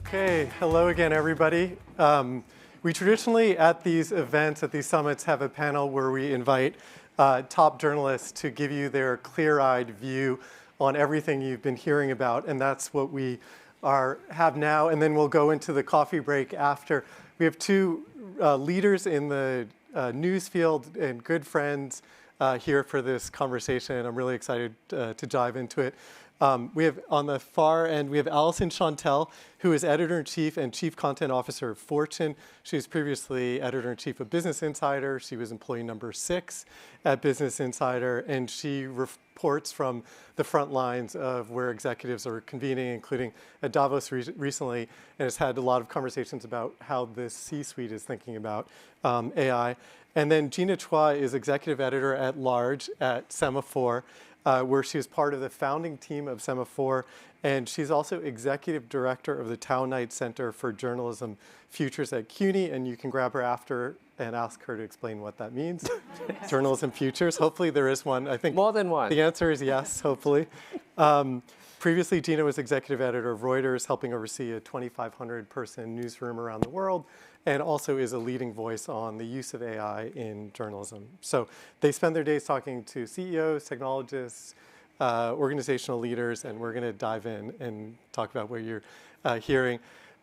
Okay, hello again, everybody. We traditionally, at these events, at these summits, have a panel where we invite top journalists to give you their clear-eyed view on everything you've been hearing about, and that's what we have now, and then we'll go into the coffee break after. We have two leaders in the news field and good friends here for this conversation. I'm really excited to dive into it. We have on the far end, we have Alyson Shontell, who is Editor-in-Chief and Chief Content Officer of Fortune. She was previously Editor-in-Chief of Business Insider. She was employee number 6 at Business Insider, and she reports from the front lines of where executives are convening, including at Davos recently, and has had a lot of conversations about how the C-suite is thinking about AI. And then Gina Chua is Executive Editor at Large at Semafor, where she is part of the founding team of Semafor, and she's also Executive Director of the Town Knight Center for Journalism Futures at CUNY, and you can grab her after and ask her to explain what that means. Journalism Futures, hopefully there is one. I think more than one. The answer is yes, hopefully. Previously, Gina was Executive Editor of Reuters, helping oversee a 2,500-person newsroom around the world, and also is a leading voice on the use of AI in journalism. So they spend their days talking to CEOs, technologists, organizational leaders, and we're going to dive in and talk about what you're hearing.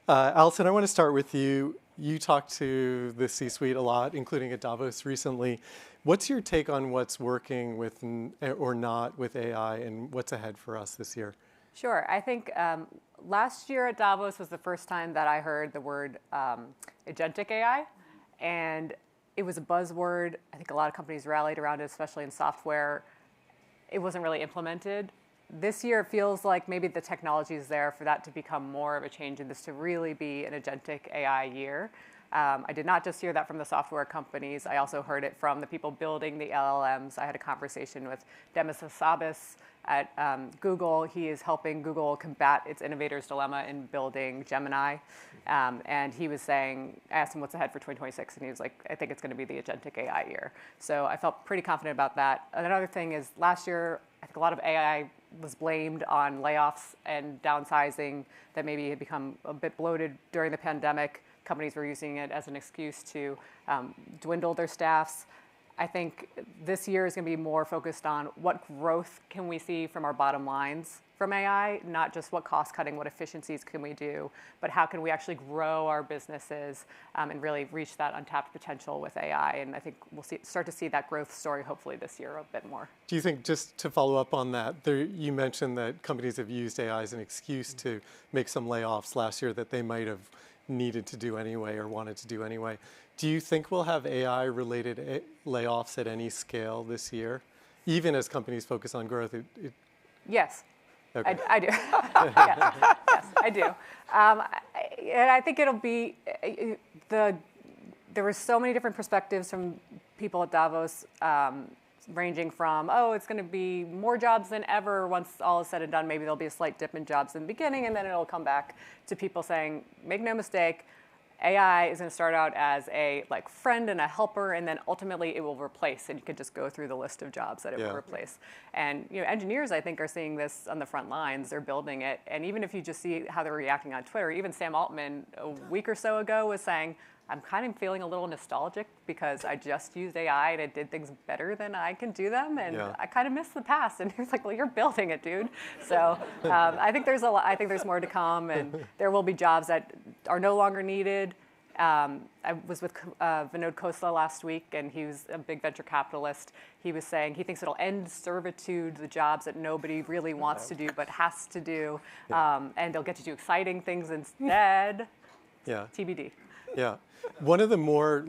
Alyson, I want to start with you. You talked to the C-suite a lot, including at Davos recently. What's your take on what's working with or not with AI, and what's ahead for us this year? Sure. I think last year at Davos was the first time that I heard the word agentic AI, and it was a buzzword. I think a lot of companies rallied around it, especially in software. It wasn't really implemented. This year, it feels like maybe the technology is there for that to become more of a change and this to really be an agentic AI year. I did not just hear that from the software companies. I also heard it from the people building the LLMs. I had a conversation with Demis Hassabis at Google. He is helping Google combat its innovator's dilemma in building Gemini. And he was saying, I asked him what's ahead for 2026, and he was like, I think it's going to be the agentic AI year. So I felt pretty confident about that. Another thing is last year, I think a lot of AI was blamed on layoffs and downsizing that maybe had become a bit bloated during the pandemic. Companies were using it as an excuse to dwindle their staffs. I think this year is going to be more focused on what growth can we see from our bottom lines from AI, not just what cost cutting, what efficiencies can we do, but how can we actually grow our businesses and really reach that untapped potential with AI. And I think we'll start to see that growth story hopefully this year a bit more. Do you think, just to follow up on that, you mentioned that companies have used AI as an excuse to make some layoffs last year that they might have needed to do anyway or wanted to do anyway. Do you think we'll have AI-related layoffs at any scale this year, even as companies focus on growth? Yes, okay. I do. Yeah. Yes, I do. And I think it'll be, there were so many different perspectives from people at Davos, ranging from, oh, it's going to be more jobs than ever once all is said and done. Maybe there'll be a slight dip in jobs in the beginning, and then it'll come back to people saying, make no mistake, AI is going to start out as a friend and a helper, and then ultimately it will replace. And you could just go through the list of jobs that it will replace. And engineers, I think, are seeing this on the front lines. They're building it. And even if you just see how they're reacting on Twitter, even Sam Altman a week or so ago was saying, I'm kind of feeling a little nostalgic because I just used AI and it did things better than I can do them, and I kind of miss the past. And he was like, "Well, you're building it, dude." So I think there's I think there's more to come, and there will be jobs that are no longer needed. I was with Vinod Khosla last week, and he was a big venture capitalist. He was saying he thinks it'll end servitude, the jobs that nobody really wants to do but has to do, and they'll get to do exciting things instead. Yeah. TBD. Yeah. One of the more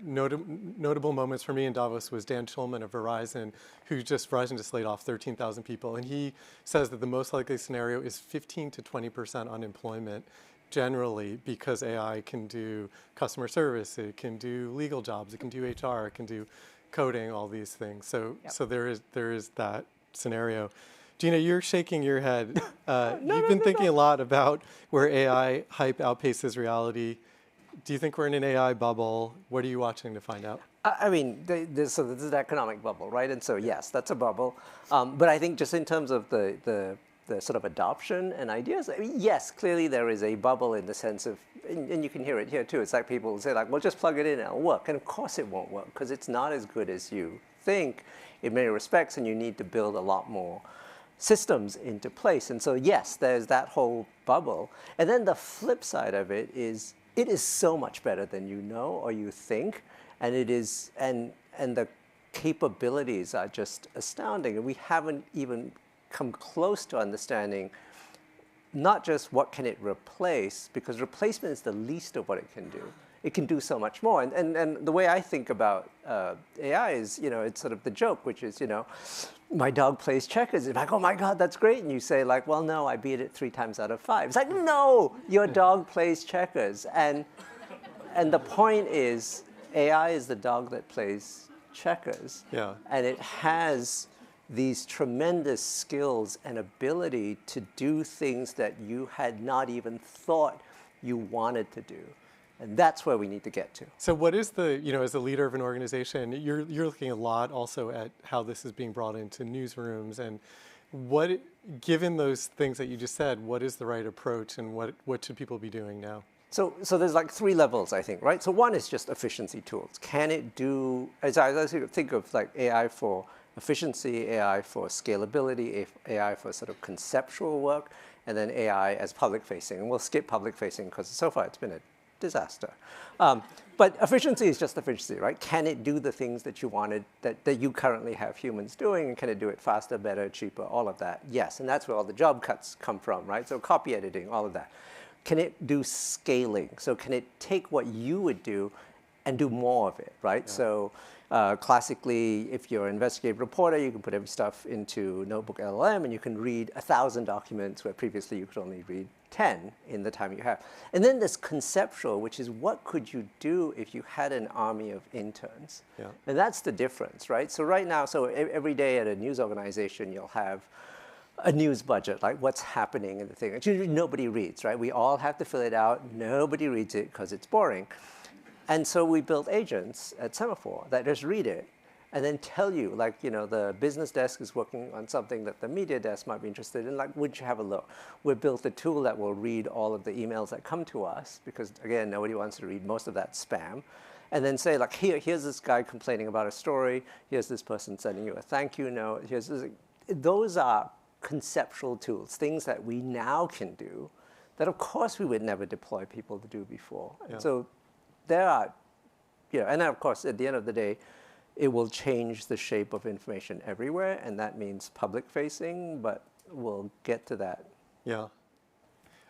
notable moments for me in Davos was Dan Schulman of Verizon, Verizon just laid off 13,000 people. And he says that the most likely scenario is 15 to 20% unemployment generally, because AI can do customer service, it can do legal jobs, it can do HR, it can do coding, all these things. So there is that scenario. Gina, you're shaking your head. You've been thinking a lot about where AI hype outpaces reality. Do you think we're in an AI bubble? What are you watching to find out? I mean, so this is an economic bubble, right? And so yes, that's a bubble. But I think just in terms of the the sort of adoption and ideas. I mean, yes, clearly there is a bubble in the sense of, and you can hear it here too. It's like people say like, well, just plug it in and it'll work. And of course it won't work because it's not as good as you think in many respects, and you need to build a lot more systems into place. And so yes, there's that whole bubble. And then the flip side of it is so much better than you know or you think. And it is, and the capabilities are just astounding. And we haven't even come close to understanding not just what can it replace, because replacement is the least of what it can do. It can do so much more. And the way I think about AI is, it's sort of the joke, which is, my dog plays checkers. It's like, oh my God, that's great. And you say like, well, no, I beat it 3 times out of 5. It's like, no, your dog plays checkers. And the point is, AI is the dog that plays checkers. Yeah. And it has these tremendous skills and ability to do things that you had not even thought you wanted to do. And that's where we need to get to. So what is the, as a leader of an organization, you're looking a lot also at how this is being brought into newsrooms, and given those things that you just said, what is the right approach, and what should people be doing now? So there's like 3 levels, I think, right? So one is just efficiency tools. Can it do, as I think of like AI for efficiency, AI for scalability, AI for sort of conceptual work, and then AI as public facing. And we'll skip public facing because so far it's been a disaster. But efficiency is just efficiency, right? Can it do the things that you wanted, that you currently have humans doing, and can it do it faster, better, cheaper, all of that? Yes, and that's where all the job cuts come from, right? So copy editing, all of that. Can it do scaling? So can it take what you would do and do more of it, right? Yeah. So classically, if you're an investigative reporter, you can put every stuff into Notebook LLM, and you can read 1,000 documents where previously you could only read 10 in the time you have. And then this conceptual, which is what could you do if you had an army of interns? Yeah. And that's the difference, right? So right now, every day at a news organization, you'll have a news budget, like what's happening in the thing. Actually, nobody reads, right? We all have to fill it out. Nobody reads it because it's boring. And so we built agents at Semafor that just read it and then tell you, like, the business desk is working on something that the media desk might be interested in, like, would you have a look? We built a tool that will read all of the emails that come to us, because, again, nobody wants to read most of that spam, and then say, like, here's this guy complaining about a story, here's this person sending you a thank you note, here's this. Those are conceptual tools, things that we now can do that, of course, we would never deploy people to do before. Yeah. So there are, and then, of course, at the end of the day, it will change the shape of information everywhere, and that means public-facing, but we'll get to that. Yeah.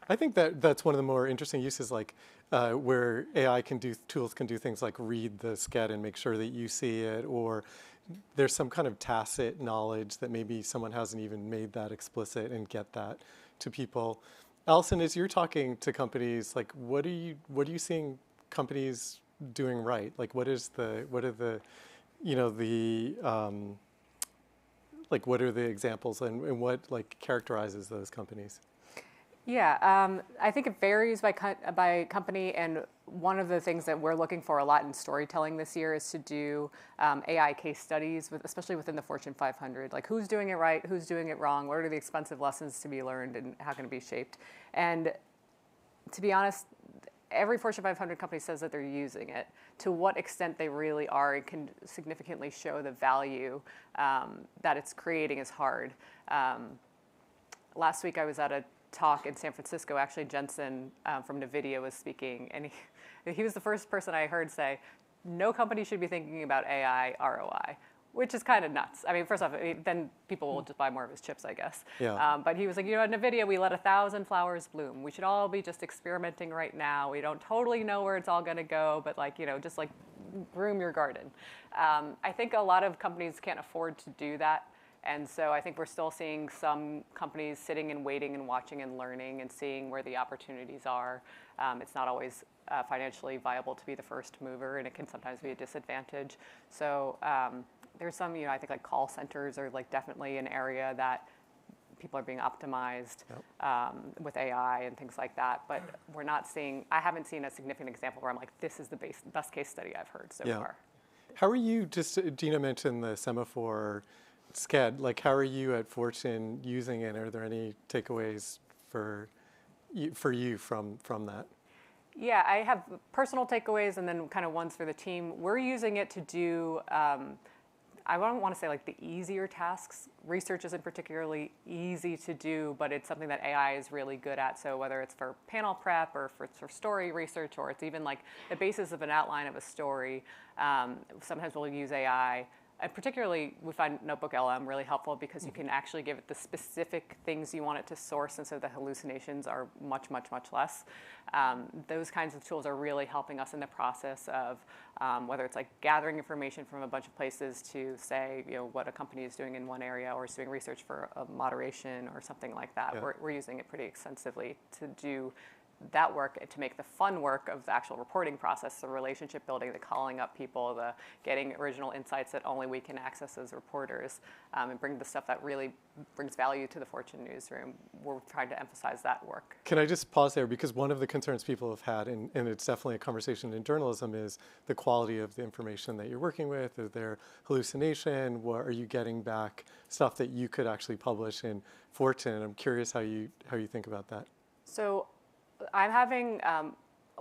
I think that's one of the more interesting uses, like where tools can do things like read the SCED and make sure that you see it, or there's some kind of tacit knowledge that maybe someone hasn't even made that explicit, and get that to people. Alyson, as you're talking to companies, like what are you seeing companies doing right? Like what are the examples, and what like characterizes those companies? Yeah, I think it varies by company, and one of the things that we're looking for a lot in storytelling this year is to do AI case studies, especially within the Fortune 500. Like who's doing it right, who's doing it wrong, what are the expensive lessons to be learned, and how can it be shaped? And to be honest, every Fortune 500 company says that they're using it. To what extent they really are, it can significantly show the value that it's creating is hard. Last week I was at a talk in San Francisco. Actually, Jensen from NVIDIA was speaking, and he was the first person I heard say, no company should be thinking about AI ROI, which is kind of nuts. I mean, first off, then people will just buy more of his chips, I guess. Yeah. But he was like, at NVIDIA, we let 1,000 flowers bloom. We should all be just experimenting right now. We don't totally know where it's all going to go, but just like groom your garden. I think a lot of companies can't afford to do that. And so I think we're still seeing some companies sitting and waiting and watching and learning and seeing where the opportunities are. It's not always financially viable to be the first mover, and it can sometimes be a disadvantage. So there's some, I think like call centers are like definitely an area that people are being optimized with AI and things like that. But I haven't seen a significant example where I'm like, this is the best case study I've heard so far. How are you, Gina mentioned the Semafor Scad, like how are you at Fortune using it? Are there any takeaways for you from that? Yeah, I have personal takeaways and then kind of ones for the team. We're using it to do, I don't want to say like the easier tasks. Research isn't particularly easy to do, but it's something that AI is really good at. So whether it's for panel prep or for story research, or it's even like the basis of an outline of a story, sometimes we'll use AI. And particularly, we find Notebook LM really helpful because you can actually give it the specific things you want it to source, and so the hallucinations are much, much, much less. Those kinds of tools are really helping us in the process of whether it's like gathering information from a bunch of places to say, what a company is doing in one area, or is doing research for a moderation or something like that. Yeah. We're using it pretty extensively to do that work, and to make the fun work of the actual reporting process, the relationship building, the calling up people, the getting original insights that only we can access as reporters, and bring the stuff that really brings value to the Fortune newsroom. We're trying to emphasize that work. Can I just pause there? Because one of the concerns people have had, and it's definitely a conversation in journalism, is the quality of the information that you're working with. Is there hallucination? What are you getting back? Stuff that you could actually publish in Fortune. I'm curious how you think about that. So I'm having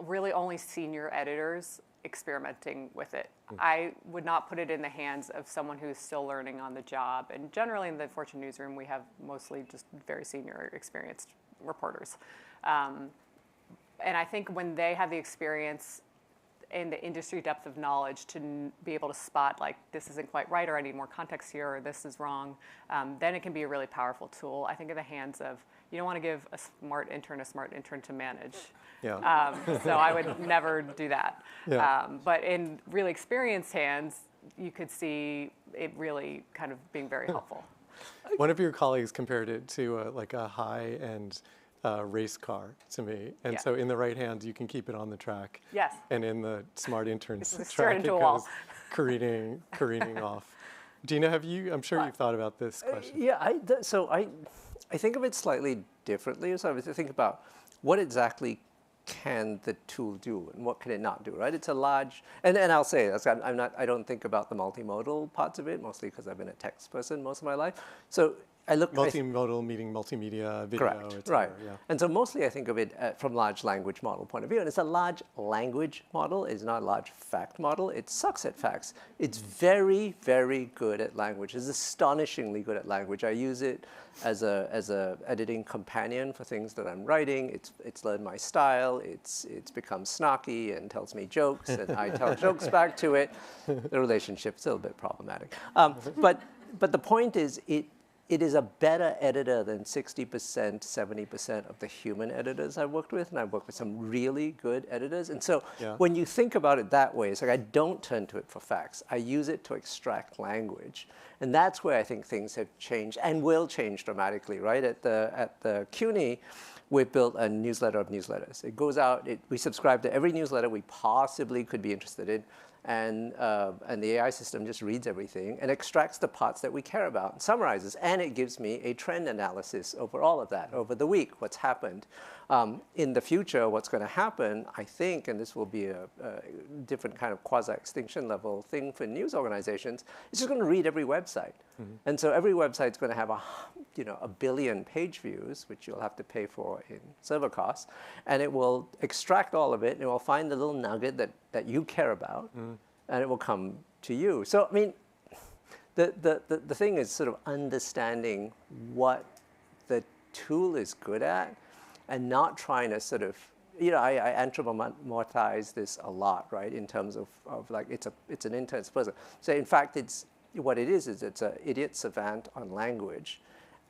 really only senior editors experimenting with it. I would not put it in the hands of someone who's still learning on the job. And generally in the Fortune newsroom, we have mostly just very senior, experienced reporters. And I think when they have the experience and the industry depth of knowledge to be able to spot, like, this isn't quite right, or I need more context here, or this is wrong, then it can be a really powerful tool. I think in the hands of, you don't want to give a smart intern to manage. Yeah. So I would never do that. Yeah. But in really experienced hands, you could see it really kind of being very helpful. One of your colleagues compared it to like a high-end race car to me. And Yeah. so in the right hand, you can keep it on the track. Yes. And in the smart intern's It's track, it into a goes wall. careening off. Gina, I'm sure you've thought about this question. Yeah, I think of it slightly differently. So I was to think about what exactly can the tool do and what can it not do, right? It's a large, and I'll say this, I don't think about the multimodal parts of it, mostly because I've been a text person most of my life. So I look Multimodal meaning multimedia, video, correct, et cetera, right. Yeah. And so mostly I think of it from large language model point of view. And it's a large language model. It's not a large fact model. It sucks at facts. It's very, very good at language. It's astonishingly good at language. I use it as a editing companion for things that I'm writing. It's learned my style. It's become snarky and tells me jokes, and I tell jokes back to it. The relationship's a little bit problematic. But the point is, it is a better editor than 60%, 70% of the human editors I've worked with, and I've worked with some really good editors. And so when you think about it that way, it's like I don't turn to it for facts. I use it to extract language. And that's where I think things have changed and will change dramatically, right? At the CUNY, we've built a newsletter of newsletters. It goes out, we subscribe to every newsletter we possibly could be interested in. And the AI system just reads everything and extracts the parts that we care about and summarizes. And it gives me a trend analysis over all of that, over the week, what's happened. In the future, what's going to happen, I think, and this will be a different kind of quasi-extinction level thing for news organizations, it's just going to read every website. Mm-hmm. And so every website's going to have a billion page views, which you'll have to pay for in server costs. And it will extract all of it, and it will find the little nugget that you care about, and it will come to you. So, I mean, the thing is sort of understanding what the tool is good at and not trying to sort of, I anthropomorphize this a lot, right, in terms of like it's an intense person. So in fact, it's an idiot savant on language.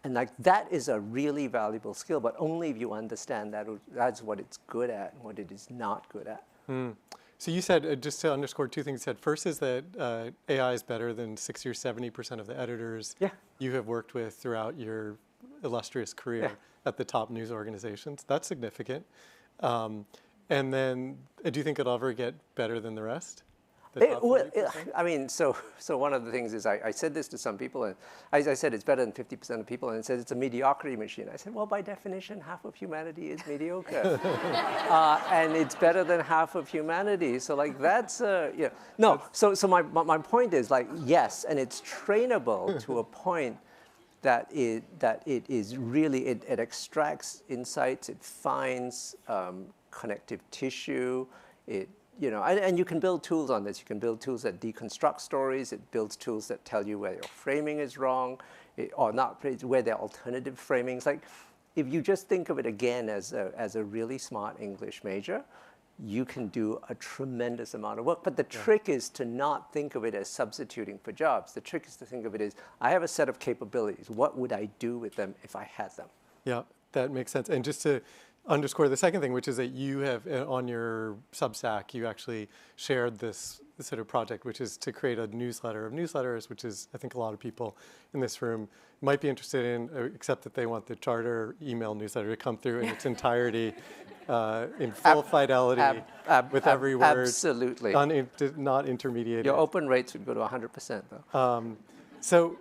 And like that is a really valuable skill, but only if you understand that's what it's good at and what it is not good at. Mm. So you said, just to underscore two things you said, first is that AI is better than 60 or 70% of the editors you have worked with throughout your illustrious career at the top news organizations. That's significant. And then do you think it'll ever get better than the rest? The top 40%? I mean, so one of the things is I said this to some people, and I said it's better than 50% of people, and it says it's a mediocrity machine. I said, well, by definition, half of humanity is mediocre, and it's better than half of humanity. So like that's no. So my point is like yes, and it's trainable to a point that it is really it extracts insights, it finds connective tissue, and you can build tools on this. You can build tools that deconstruct stories. It builds tools that tell you where your framing is wrong, or not, where there are alternative framings. Like, if you just think of it again as a really smart English major, you can do a tremendous amount of work. But the trick is to not think of it as substituting for jobs. The trick is to think of it as, I have a set of capabilities. What would I do with them if I had them? Yeah, that makes sense. And just to underscore the second thing, which is that you have, on your Substack, you actually shared this sort of project, which is to create a newsletter of newsletters, which is, I think a lot of people in this room might be interested in, except that they want the charter email newsletter to come through in its entirety, in full fidelity, with every word. Absolutely. Not intermediated. Your open rates would go to 100%, though. So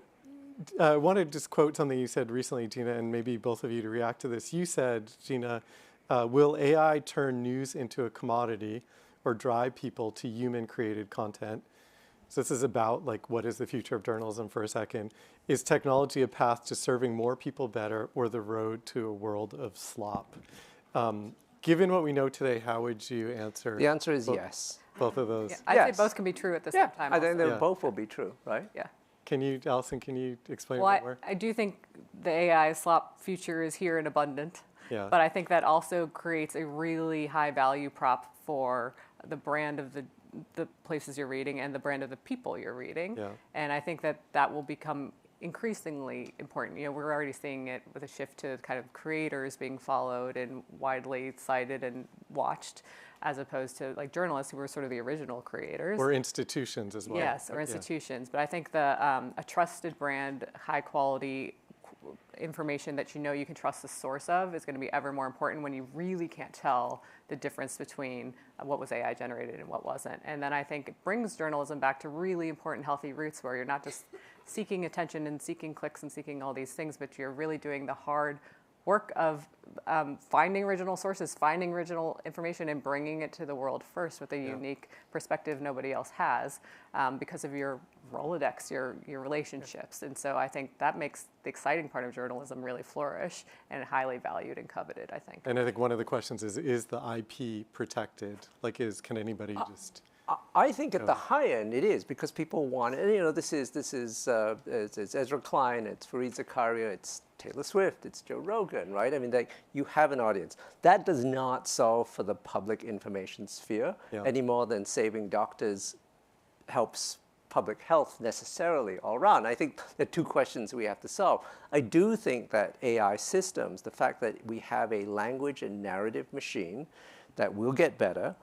I want to just quote something you said recently, Gina, and maybe both of you to react to this. You said, Gina, will AI turn news into a commodity or drive people to human-created content? So this is about, like, what is the future of journalism for a second. Is technology a path to serving more people better or the road to a world of slop? Given what we know today, how would you answer? The answer is yes. Both of those? Yeah, I'd say both can be true at the same time. I think also. both will be true, right? Yeah. Alyson, can you explain Well, a bit more? I do think the AI slop future is here and abundant. Yeah. But I think that also creates a really high value prop for the brand of the places you're reading and the brand of the people you're reading. Yeah. And I think that will become increasingly important. We're already seeing it with a shift to kind of creators being followed and widely cited and watched, as opposed to like journalists who were sort of the original creators. Or institutions as well. Yes, or institutions. But I think a trusted brand, high quality information that you can trust the source of is going to be ever more important when you really can't tell the difference between what was AI generated and what wasn't. And then I think it brings journalism back to really important, healthy roots where you're not just seeking attention and seeking clicks and seeking all these things, but you're really doing the hard work of finding original sources, finding original information, and bringing it to the world first with a unique perspective nobody else has because of your Rolodex, your relationships. And so I think that makes the exciting part of journalism really flourish and highly valued and coveted, I think. And I think one of the questions is the IP protected? Like, can anybody just... I think at the high end it is, because people want it. This is it's Ezra Klein, it's Fareed Zakaria, it's Taylor Swift, it's Joe Rogan, right? I mean, you have an audience. That does not solve for the public information sphere any more than saving doctors helps public health necessarily all around. I think there are two questions we have to solve. I do think that AI systems, the fact that we have a language and narrative machine that will get better,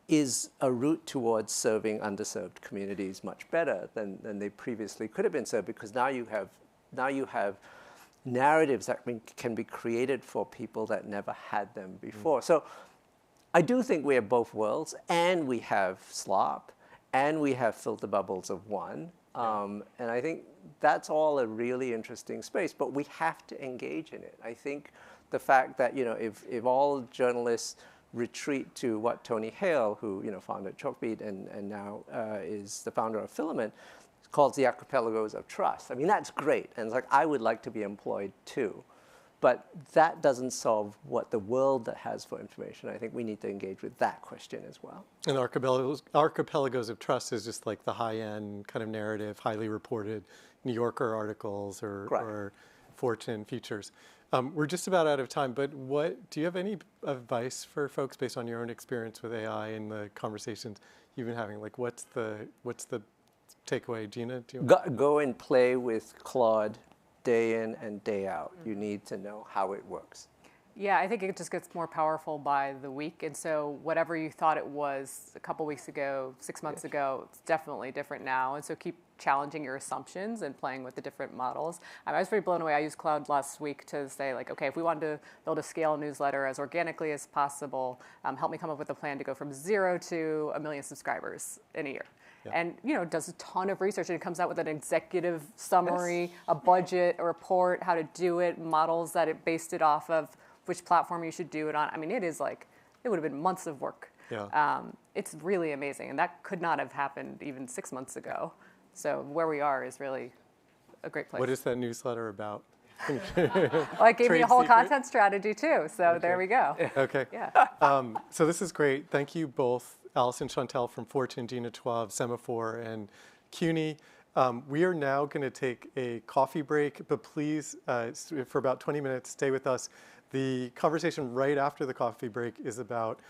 is a route towards serving underserved communities much better than they previously could have been served, because now you have narratives that can be created for people that never had them before. So I do think we have both worlds, and we have slop, and we have filter bubbles of one. And I think that's all a really interesting space, but we have to engage in it. I think the fact that, if all journalists retreat to what Tony Hale, who founded Chalkbeat and now is the founder of Filament, calls the archipelagos of trust. I mean, that's great, and it's like, I would like to be employed too, but that doesn't solve what the world has for information. I think we need to engage with that question as well. And archipelagos of trust is just like the high-end kind of narrative, highly reported New Yorker articles or Fortune features. We're just about out of time, but do you have any advice for folks based on your own experience with AI and the conversations you've been having? Like, what's the takeaway, Gina? Go and play with Claude day in and day out. You need to know how it works. Yeah, I think it just gets more powerful by the week. And so whatever you thought it was a couple weeks ago, 6 months ago, it's definitely different now. And so keep challenging your assumptions and playing with the different models. I was very blown away. I used Cloud last week to say, like, okay, if we wanted to build a scale newsletter as organically as possible, help me come up with a plan to go from 0 to 1 million subscribers in a year. and does a ton of research and comes out with an executive summary, a budget, a report, how to do it, models that it based it off of, which platform you should do it on. I mean, it would have been months of work. Yeah. It's really amazing, and that could not have happened even 6 months ago. So where we are is really a great place. What is that newsletter about? Well, I gave you a whole secret? Content strategy too, so there we go. Okay. Yeah. So this is great. Thank you both, Alyson Shontell from Fortune, Gina Chua of Semafor, and CUNY. We are now going to take a coffee break, but please, for about 20 minutes, stay with us. The conversation right after the coffee break is about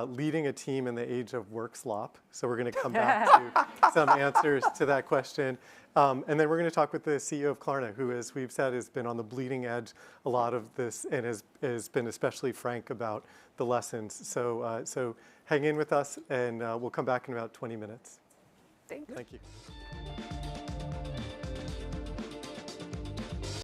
leading a team in the age of work slop. So we're going to come back to some answers to that question. And then we're going to talk with the CEO of Klarna, who, as we've said, has been on the bleeding edge a lot of this and has been especially frank about the lessons. So hang in with us, and we'll come back in about 20 minutes. Thank you. Thank you.